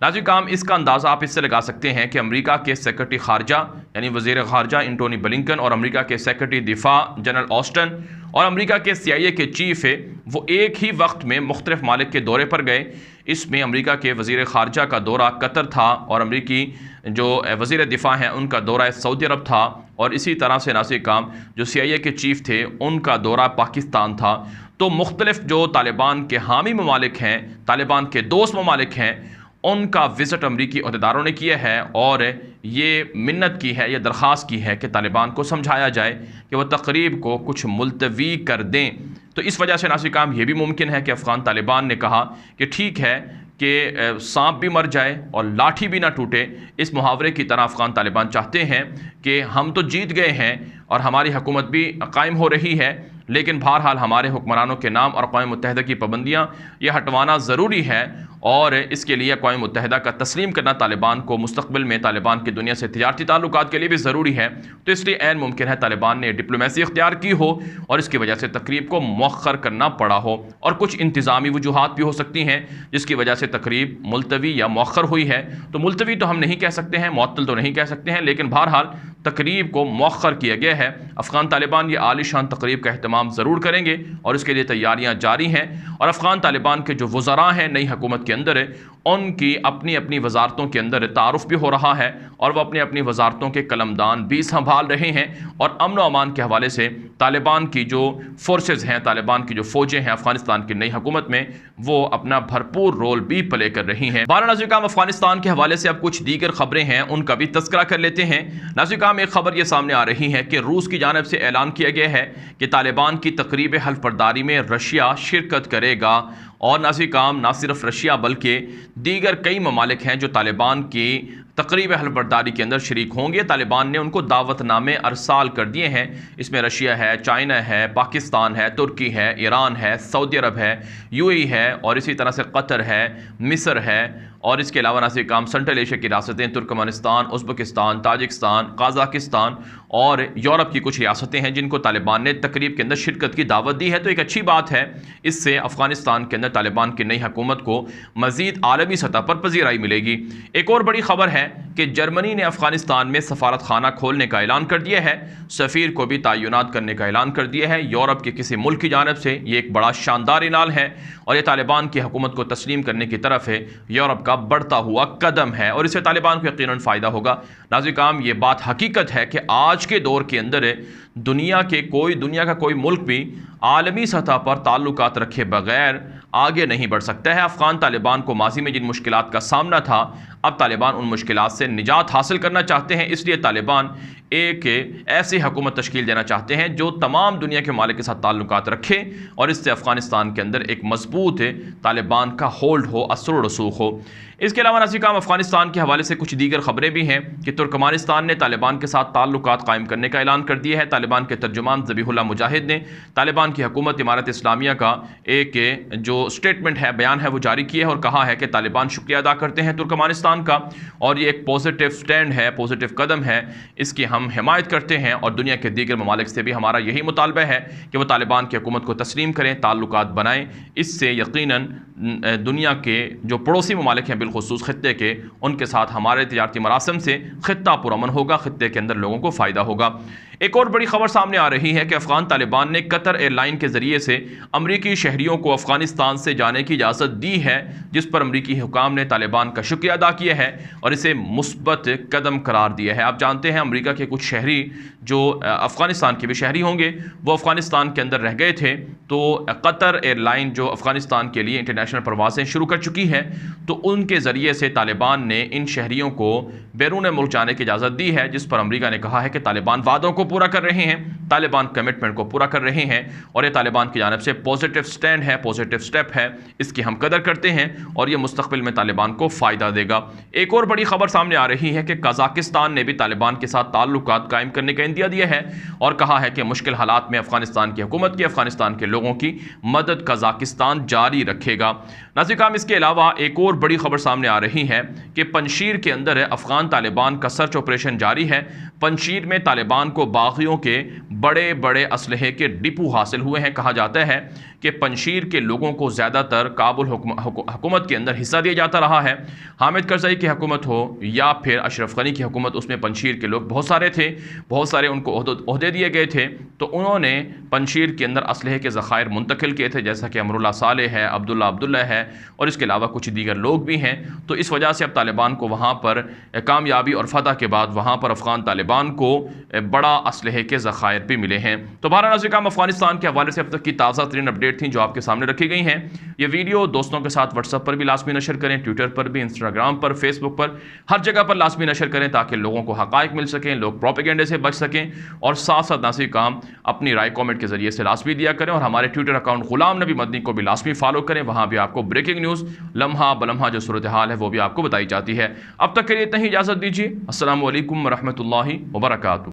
ناظرین کرام، اس کا اندازہ آپ اس سے لگا سکتے ہیں کہ امریکہ کے سیکرٹری خارجہ یعنی وزیر خارجہ انٹونی بلنکن اور امریکہ کے سیکرٹری دفاع جنرل آسٹن اور امریکہ کے CIA کے چیف ہے وہ ایک ہی وقت میں مختلف ممالک کے دورے پر گئے۔ اس میں امریکہ کے وزیر خارجہ کا دورہ قطر تھا اور امریکی جو وزیر دفاع ہیں ان کا دورہ سعودی عرب تھا، اور اسی طرح سے ناظرین کرام جو CIA کے چیف تھے ان کا دورہ پاکستان تھا۔ تو مختلف جو طالبان کے حامی ممالک ہیں، طالبان کے دوست ممالک ہیں، ان کا وزٹ امریکی عہدیداروں نے کیا ہے اور یہ منت کی ہے، یہ درخواست کی ہے کہ طالبان کو سمجھایا جائے کہ وہ تقریب کو کچھ ملتوی کر دیں۔ تو اس وجہ سے ناظرین کرام یہ بھی ممکن ہے کہ افغان طالبان نے کہا کہ ٹھیک ہے کہ سانپ بھی مر جائے اور لاٹھی بھی نہ ٹوٹے، اس محاورے کی طرح افغان طالبان چاہتے ہیں کہ ہم تو جیت گئے ہیں اور ہماری حکومت بھی قائم ہو رہی ہے، لیکن بہرحال ہمارے حکمرانوں کے نام اور اقوام متحدہ کی پابندیاں یہ ہٹوانا ضروری ہے، اور اس کے لیے اقوام متحدہ کا تسلیم کرنا طالبان کو مستقبل میں طالبان کی دنیا سے تجارتی تعلقات کے لیے بھی ضروری ہے۔ تو اس لیے عین ممکن ہے طالبان نے ڈپلومیسی اختیار کی ہو اور اس کی وجہ سے تقریب کو مؤخر کرنا پڑا ہو، اور کچھ انتظامی وجوہات بھی ہو سکتی ہیں جس کی وجہ سے تقریب ملتوی یا مؤخر ہوئی ہے۔ تو ملتوی تو ہم نہیں کہہ سکتے ہیں، معطل تو نہیں کہہ سکتے ہیں، لیکن بہرحال تقریب کو مؤخر کیا گیا ہے۔ افغان طالبان یہ عالی شان تقریب کا اہتمام ضرور کریں گے اور اس کے لیے تیاریاں جاری ہیں، اور افغان طالبان کے جو وزراء ہیں نئی حکومت کے اندر ان کی اپنی اپنی وزارتوں کے اندر تعارف بھی ہو رہا ہے، اور وہ اپنی اپنی وزارتوں کے قلمدان بھی سنبھال رہے ہیں، اور امن و امان کے حوالے سے طالبان کی جو فورسز ہیں، طالبان کی جو فوجیں ہیں افغانستان کی نئی حکومت میں، وہ اپنا بھرپور رول بھی پلے کر رہی ہیں۔ بہرحال ناظرین کرام، افغانستان کے حوالے سے اب کچھ دیگر خبریں ہیں، ان کا بھی تذکرہ کر لیتے ہیں۔ ناظرین کرام، ایک خبر یہ سامنے آ رہی ہے کہ روس کی جانب سے اعلان کیا گیا ہے کہ طالبان کی تقریب حلف برداری میں رشیا شرکت کرے گا، اور ناظرین کرام نہ صرف رشیا بلکہ دیگر کئی ممالک ہیں جو طالبان کی تقریب حلف برداری کے اندر شریک ہوں گے۔ طالبان نے ان کو دعوت نامے ارسال کر دیے ہیں، اس میں رشیا ہے، چائنا ہے، پاکستان ہے، ترکی ہے، ایران ہے، سعودی عرب ہے، UAE ہے، اور اسی طرح سے قطر ہے، مصر ہے، اور اس کے علاوہ ناظرین کرام سنٹرل ایشیا کی ریاستیں ترکمانستان، ازبکستان، تاجکستان، قازقستان اور یورپ کی کچھ ریاستیں ہیں جن کو طالبان نے تقریب کے اندر شرکت کی دعوت دی ہے۔ تو ایک اچھی بات ہے، اس سے افغانستان کے اندر طالبان کی نئی حکومت کو مزید عالمی سطح پر پذیرائی ملے گی۔ ایک اور بڑی خبر ہے کہ جرمنی نے افغانستان میں سفارت خانہ کھولنے کا اعلان کر دیا ہے، سفیر کو بھی تعینات کرنے کا اعلان کر دیا ہے۔ یورپ کے کسی ملک کی جانب سے یہ ایک بڑا شاندار اعلان ہے، اور یہ طالبان کی حکومت کو تسلیم کرنے کی طرف ہے یورپ کا بڑھتا ہوا قدم ہے، اور اس سے طالبان کو یقیناً فائدہ ہوگا۔ ناظرین کرام، یہ بات حقیقت ہے کہ آج کے دور کے اندر دنیا کا کوئی ملک بھی عالمی سطح پر تعلقات رکھے بغیر آگے نہیں بڑھ سکتا ہے۔ افغان طالبان کو ماضی میں جن مشکلات کا سامنا تھا، اب طالبان ان مشکلات سے نجات حاصل کرنا چاہتے ہیں، اس لیے طالبان ایک ایسی حکومت تشکیل دینا چاہتے ہیں جو تمام دنیا کے ممالک کے ساتھ تعلقات رکھے، اور اس سے افغانستان کے اندر ایک مضبوط طالبان کا ہولڈ ہو، اثر و رسوخ ہو۔ اس کے علاوہ ناظرین کرام، افغانستان کے حوالے سے کچھ دیگر خبریں بھی ہیں کہ ترکمانستان نے طالبان کے ساتھ تعلقات قائم کرنے کا اعلان کر دیا ہے۔ طالبان کے ترجمان ذبیح اللہ مجاہد نے طالبان کی حکومت امارت اسلامیہ کا ایک جو سٹیٹمنٹ ہے، بیان ہے، وہ جاری کیا ہے اور کہا ہے کہ طالبان شکریہ ادا کرتے ہیں ترکمانستان کا، اور یہ ایک پوزیٹیو سٹینڈ ہے، پوزیٹیو قدم ہے، اس کی ہم حمایت کرتے ہیں، اور دنیا کے دیگر ممالک سے بھی ہمارا یہی مطالبہ ہے کہ وہ طالبان کی حکومت کو تسلیم کریں، تعلقات بنائیں۔ اس سے یقیناً دنیا کے جو پڑوسی ممالک ہیں، بالخصوص خطے کے، ان کے ساتھ ہمارے تجارتی مراسم سے خطہ پرامن ہوگا، خطے کے اندر لوگوں کو فائدہ ہوگا۔ ایک اور بڑی خبر سامنے آ رہی ہے کہ افغان طالبان نے قطر ایئر لائن کے ذریعے سے امریکی شہریوں کو افغانستان سے جانے کی اجازت دی ہے، جس پر امریکی حکام نے طالبان کا شکریہ ادا کیا ہے اور اسے مثبت قدم قرار دیا ہے۔ آپ جانتے ہیں امریکہ کے کچھ شہری جو افغانستان کے بھی شہری ہوں گے، وہ افغانستان کے اندر رہ گئے تھے، تو قطر ایئر لائن جو افغانستان کے لیے انٹرنیشنل پروازیں شروع کر چکی ہے، تو ان کے ذریعے سے طالبان نے ان شہریوں کو بیرون ملک جانے کی اجازت دی ہے، جس پر امریکہ نے کہا ہے کہ طالبان وعدوں کو پورا کر رہے ہیں، طالبان کمٹمنٹ کو پورا کر رہے ہیں، اور یہ طالبان کی جانب سے پوزیٹیو سٹینڈ ہے، پوزیٹیو سٹیپ ہے، اس کی ہم قدر کرتے ہیں، اور یہ مستقبل میں طالبان کو فائدہ دے گا۔ ایک اور بڑی خبر سامنے آ رہی ہے کہ قازقستان نے بھی طالبان کے ساتھ تعلقات قائم کرنے کا اندیا دیا ہے اور کہا ہے کہ مشکل حالات میں افغانستان کی حکومت کی، افغانستان کے لوگوں کی مدد قازقستان جاری رکھے گا۔ ناظرین کرام، اس کے علاوہ ایک اور بڑی خبر سامنے آ رہی ہے کہ پنشیر کے اندر افغان طالبان کا سرچ آپریشن جاری ہے۔ پنشیر میں طالبان کو باغیوں کے بڑے بڑے اسلحے کے ڈپو حاصل ہوئے ہیں۔ کہا جاتا ہے کہ پنجشیر کے لوگوں کو زیادہ تر کابل حکومت کے اندر حصہ دیا جاتا رہا ہے۔ حامد کرزئی کی حکومت ہو یا پھر اشرف غنی کی حکومت، اس میں پنجشیر کے لوگ بہت سارے تھے، بہت سارے ان کو عہدے دیے گئے تھے، تو انہوں نے پنجشیر کے اندر اسلحے کے ذخائر منتقل کیے تھے، جیسا کہ امراللہ صالح ہے، عبداللہ ہے، اور اس کے علاوہ کچھ دیگر لوگ بھی ہیں۔ تو اس وجہ سے اب طالبان کو وہاں پر کامیابی اور فتح کے بعد وہاں پر افغان طالبان کو بڑا اسلحے کے ذخائر بھی ملے ہیں۔ تو بہرحال ناظرین، افغانستان کے حوالے سے اب تک کی تازہ ترین اپڈیٹ تھیں جو آپ کے سامنے رکھی گئی ہیں۔ یہ ویڈیو دوستوں کے ساتھ واٹس ایپ پر بھی لازمی نشر کریں، ٹویٹر پر بھی، انسٹاگرام پر، فیس بک پر، ہر جگہ پر لازمی نشر کریں تاکہ لوگوں کو حقائق مل سکیں، لوگ پروپیگنڈے سے بچ سکیں، اور ساتھ ساتھ ناظرین کام اپنی رائے کامنٹ کے ذریعے سے لازمی دیا کریں، اور ہمارے ٹویٹر اکاؤنٹ غلام نبی مدنی کو بھی لازمی فالو کریں، وہاں بھی آپ کو بریکنگ نیوز لمحہ بلمحہ جو صورتحال ہے وہ بھی آپ کو بتائی جاتی ہے۔ اب تک کے لیے اتنا ہی، اجازت دیجیے۔ السلام علیکم ورحمۃ اللہ وبرکاتہ۔